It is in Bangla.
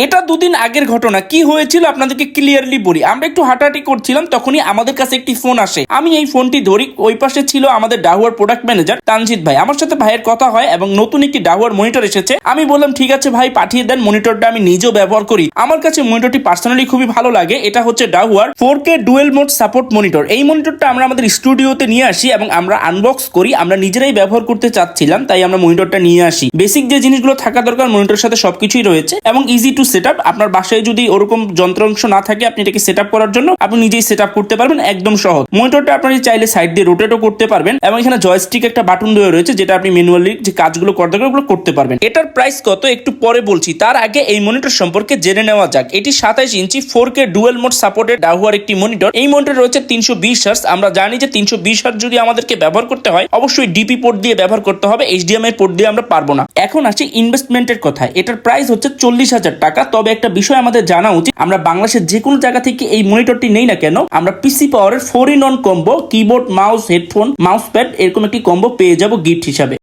এটা দুদিন আগের ঘটনা। কি হয়েছিল আপনাদেরকে ক্লিয়ারলি বলি। আমরা একটু হাঁটাহাঁটি করছিলাম, তখনই আমাদের কাছে একটি ফোন আসে। আমি এই ফোনটি ধরি, ওই পাশে ছিল আমাদের ডাহুয়ার প্রোডাক্ট ম্যানেজার তানজিদ ভাই। আমার সাথে ভাইয়ের কথা হয় এবং নতুন একটি ডাহুয়ার মনিটর এসেছে। আমি বললাম ঠিক আছে ভাই, পাঠিয়ে দেন। মনিটরটা আমি নিজেও ব্যবহার করি, আমার কাছে মনিটরটি পার্সোনালি খুবই ভালো লাগে। এটা হচ্ছে ডাহুয়ার 4K dual mode support monitor. এই মনিটরটা আমরা আমাদের স্টুডিওতে নিয়ে আসি এবং আমরা আনবক্স করি। আমরা নিজেরাই ব্যবহার করতে চাচ্ছিলাম, তাই আমরা মনিটরটা নিয়ে আসি। বেসিক যে জিনিসগুলো থাকা দরকার মনিটরের সাথে সবকিছুই রয়েছে এবং ইজি টু সেট আপ। আপনার বাসায় যদি ওরকম যন্ত্রাংশ না থাকে, আপনি এটাকে সেট আপ করার জন্য আপনি নিজেই সেট আপ করতে পারবেন, একদম সহজ। মনিটরটা আপনি চাইলে সাইড দিয়ে রোটেটও করতে পারবেন এবং এখানে জয়স্টিক একটা বাটন দেওয়া রয়েছে, যেটা আপনি ম্যানুয়ালি যে কাজগুলো করতে হবে ওগুলো করতে পারবেন। এটার প্রাইস কত একটু পরে বলছি, তার আগে এই মনিটর সম্পর্কে জেনে নেওয়া যাক। এটি 27 ইঞ্চি 4K ডুয়েল মোড সাপোর্টেড ডাহুয়ার একটি মনিটর। এই মনিটর রয়েছে 320 হার্টজ। আমরা জানি যে 320 হার্টজ যদি আমাদেরকে ব্যবহার করতে হয়, অবশ্যই ডিপি পোর্ট দিয়ে ব্যবহার করতে হবে, HDMI পোর্ট দিয়ে আমরা পারবো না। এখন আসি ইনভেস্টমেন্টের কথায়। এটার প্রাইস হচ্ছে 40,000 টাকা। তবে একটা বিষয় আমাদের জানা উচিত, আমরা বাংলাদেশের যে কোনো জায়গা থেকে এই মনিটরটি নেই না কেন, আমরা পিসি পাওয়ারের 4 in 1 combo, keyboard, mouse, headphone, mouse pad এরকম একটি কম্বো পেয়ে যাব গিফট হিসাবে।